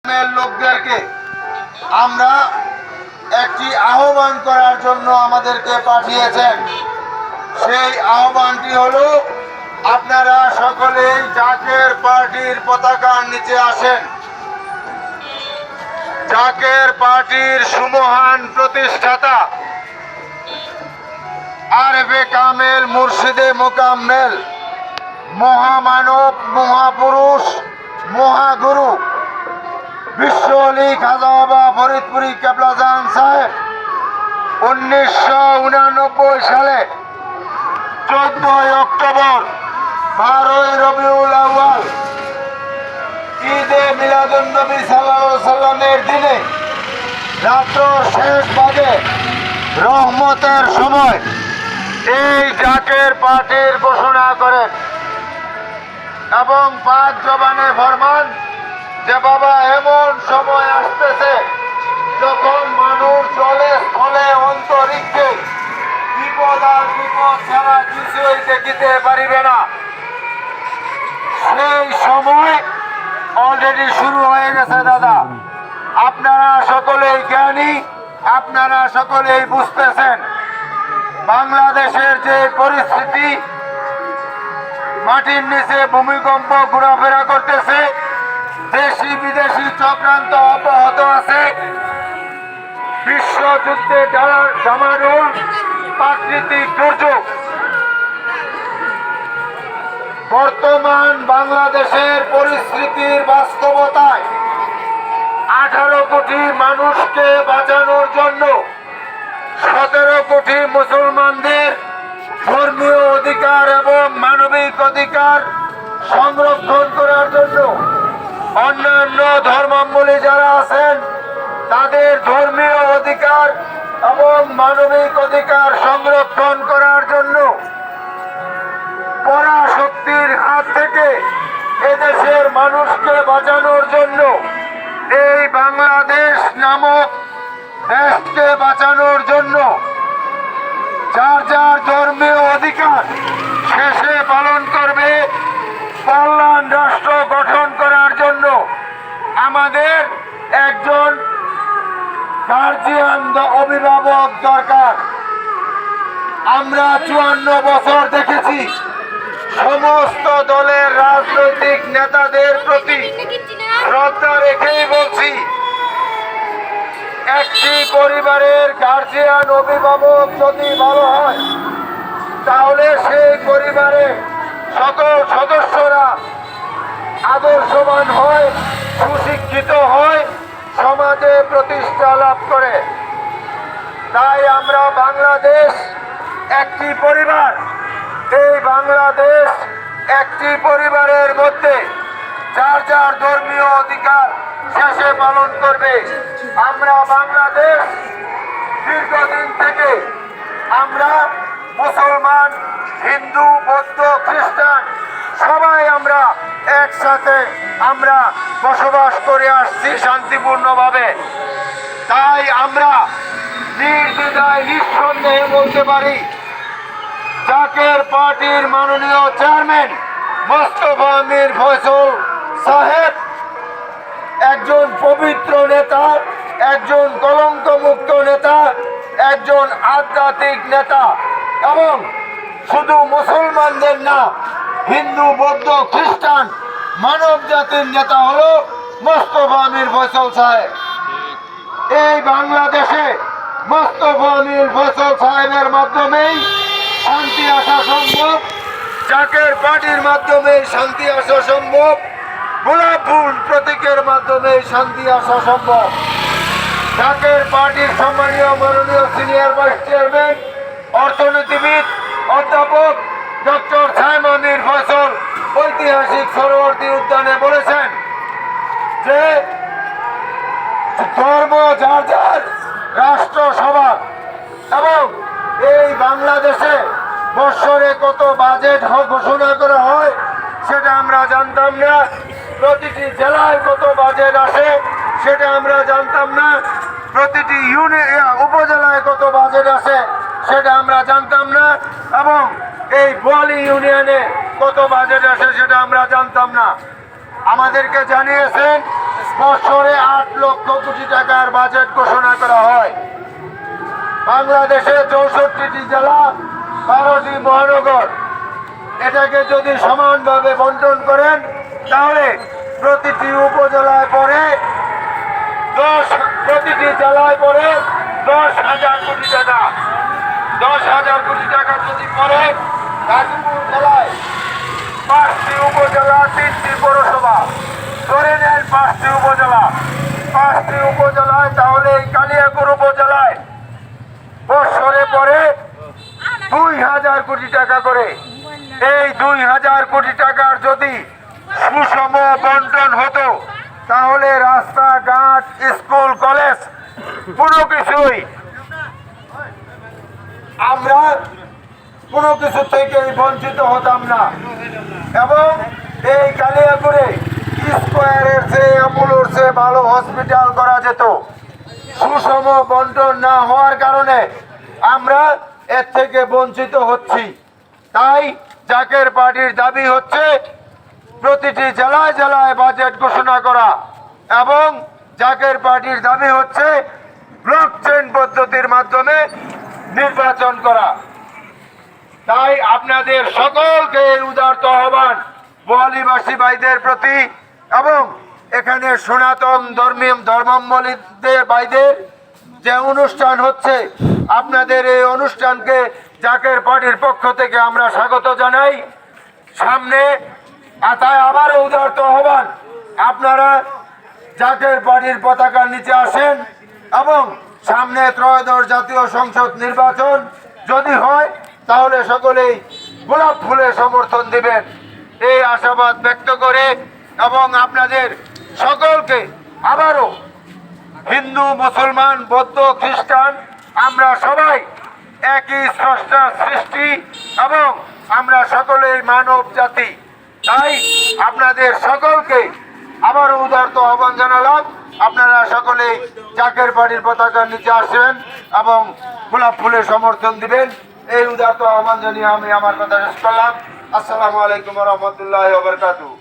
লোকদেরকে আমরা একটি আহ্বান করার জন্য আমাদেরকে পাঠিয়েছেন। সেই আহ্বানটি হলো, আপনারা সকলেই জাকের পার্টির পতাকার নিচে আসেন। জাকের পার্টির সুমহান প্রতিষ্ঠাতা আরবে কামেল মুর্শিদে মোকাম্মেল, মহামানব, মহাপুরুষ, মহাগুরু বিশ্ব আলী খাজা বাবা ফরিদপুরি কেবলাজান সাহেব 1989 সালে 14 অক্টোবর 12 রবিউল আউয়াল ঈদে মিলাদুন্নবী সাল্লাল্লাহু আলাইহি সাল্লামের দিনে রাত্র শেষ ভাগে রহমতের সময় এই জাকের পার্টির ঘোষণা করেন এবং পাক জবানে ফরমান যে বাবা, এমন সময় আসতেছে যখন মানুষ জলে স্থলে অন্তরিক্ষে বিপদ আর বিপদ ছাড়া কিছুই দেখিতে পারিবে না। সেই সময় অলরেডি শুরু হয়ে গেছে দাদা। আপনারা সকলেই জ্ঞানী, আপনারা সকলেই বুঝতেছেন বাংলাদেশের যে পরিস্থিতি, মাটির নিচে ভূমিকম্প ঘোরাফেরা করতেছে, দেশি বিদেশি চক্রান্ত অব্যাহত আছে, বিশ্বযুদ্ধে ডামাডোল, প্রাকৃতিক দুর্যোগ। বর্তমান বাংলাদেশের পরিস্থিতির বাস্তবতায় 18 কোটি মানুষকে বাঁচানোর জন্য 17 কোটি মুসলমানদের ধর্মীয় অধিকার এবং মানবিক অধিকার সংরক্ষণ করার জন্য, অন্যান্য ধর্মাবলম্বী যারা আছেন তাদের ধর্মীয় অধিকার এবং মানবিক অধিকার সংরক্ষণ করার জন্য, পরাশক্তির হাত থেকে এদেশের মানুষকে বাঁচানোর জন্য, এই বাংলাদেশ নামক দেশকে বাঁচানোর জন্য, যার যার ধর্মীয় অধিকার শেষে পালন করবে, কল্যাণ রাষ্ট্র গঠন করার জন্য আমাদের একজন গার্জিয়ান, অভিভাবক দরকার। আমরা 54 বছর দেখেছি সমস্ত দলের রাজনৈতিক নেতাদের প্রতি শ্রদ্ধা রেখেই বলছি, একটি পরিবারের গার্জিয়ান, অভিভাবক যদি ভালো হয় তাহলে সেই পরিবারে সকল সদস্যরা আদর্শবান হয়, সুশিক্ষিত হয়, সমাজে প্রতিষ্ঠা লাভ করে। তাই আমরা বাংলাদেশ একটি পরিবার, এই বাংলাদেশ একটি পরিবারের মধ্যে যার যার ধর্মীয় অধিকার শেষে পালন করবে। আমরা বাংলাদেশ দীর্ঘদিন থেকে আমরা মুসলমান, হিন্দু, বৌদ্ধ, খ্রিস্টান সবাই আমরা একসাথে আমরা বসবাস করে আসছি শান্তিপূর্ণভাবে। তাই আমরা নির্দ্বিধায় নিঃসন্দেহে বলতে পারি, জাকের পার্টির মাননীয় চেয়ারম্যান মোস্তফা মীর ফয়সাল সাহেব একজন পবিত্র নেতা, একজন কলঙ্কমুক্ত নেতা, একজন আধ্যাত্মিক নেতা এবং শুধু মুসলমানদের না, হিন্দু, বৌদ্ধ, খ্রিস্টান মানব জাতির নেতা হলো মোস্তফা মীর ফয়সাল সাহেব। এই বাংলাদেশে মোস্তফা মীর ফয়সাল সাহেবের মাধ্যমেই শান্তি আসা সম্ভব, জাকের পার্টির মাধ্যমে শান্তি আসা সম্ভব, গোলাপ ফুল প্রতীকের মাধ্যমে শান্তি আসা সম্ভব। জাকের পার্টির সম্মানীয় মাননীয় সিনিয়র ভাইস চেয়ারম্যান, অর্থনীতিবিদ, অধ্যাপক ডক্টর সাইমন মীর ফয়সাল ঐতিহাসিক সরোবরতী উদ্যানে বলেছেন যে ধর্ম যার যার, রাষ্ট্র সবার। এবং এই বাংলাদেশে বৎসরে কত বাজেট ঘোষণা করা হয় সেটা আমরা জানতাম না, প্রতিটি জেলায় কত বাজেট আসে সেটা আমরা জানতাম না, প্রতিটি উপজেলায় কত বাজেট আসে সেটা আমরা জানতাম না, এবং এই বোয়ালি ইউনিয়নে কত বাজেট আসে সেটা আমরা জানতাম না। আমাদেরকে জানিয়েছেন বছরে 8 লক্ষ কোটি টাকার বাজেট ঘোষণা করা হয়। বাংলাদেশে 64টি জেলা, 12টি মহানগর, এটাকে যদি সমানভাবে বন্টন করেন তাহলে প্রতিটি উপজেলায় পড়ে প্রতিটি জেলায় পড়ে 10,000 কোটি টাকা। 10,000 কোটি টাকা যদি পড়ে গাজীপুর জেলায় 5টি উপজেলা, 3টি পৌরসভা, ধরে নেন 5টি উপজেলা, 5টি উপজেলায়, তাহলে এই কালিয়াকৈর উপজেলায় বছরে পড়ে 2,000 কোটি টাকা করে। এই 2,000 কোটি টাকার যদি সুষম বন্টন হতো তাহলে রাস্তাঘাট, স্কুল, কলেজ কোনো কিছুই আমরা কোনো কিছু থেকে বঞ্চিত হতাম না। এবং এই কালিয়াকৈরে স্কোয়ারের চেয়ে, অ্যাপোলোর চেয়ে ভালো হসপিটাল করা যেত। সুষম বন্টন না হওয়ার কারণে আমরা এর থেকে বঞ্চিত হচ্ছি। তাই জাকের পার্টির দাবি হচ্ছে প্রতিটি জেলায় জেলায় বাজেট ঘোষণা করা এবং জাকের পার্টির দাবি হচ্ছে ব্লক চেইন পদ্ধতির মাধ্যমে নির্বাচন করা। তাই আপনাদের সকলকে উদারত আহ্বান বোয়ালিবাসী ভাইদের প্রতি এবং এখানে সনাতন ধর্মাবলম্বীদের ভাইদের যে অনুষ্ঠান হচ্ছে, আপনাদের এই অনুষ্ঠানকে জাকের পার্টির পক্ষ থেকে আমরা স্বাগত জানাই। সামনে তাই আবারও উদারত আহ্বান, আপনারা জাকের পার্টির পতাকার নিচে আসেন এবং সামনে ত্রয়োদশ জাতীয় সংসদ নির্বাচন যদি হয় তাহলে সকলেই গোলাপ ফুলের সমর্থন দিবেন এই আশাবাদ ব্যক্ত করে এবং আপনাদের সকলকে আবারও হিন্দু, মুসলমান, বৌদ্ধ, খ্রিস্টান আমরা সবাই একই স্রষ্টার সৃষ্টি এবং আমরা সকলেই মানব জাতি। তাই আপনাদের সকলকে আবারও উদারত আহ্বান জানালাম, আপনারা সকলেই জাকের পার্টির পতাকার নিচে আসবেন এবং গোলাপ ফুলের সমর্থন দিবেন। এই উদারত আহ্বান জানিয়ে আমি আমার কথা শেষ করলাম। আসসালামু আলাইকুম ওয়া রাহমাতুল্লাহি ওয়া বারাকাতুহু।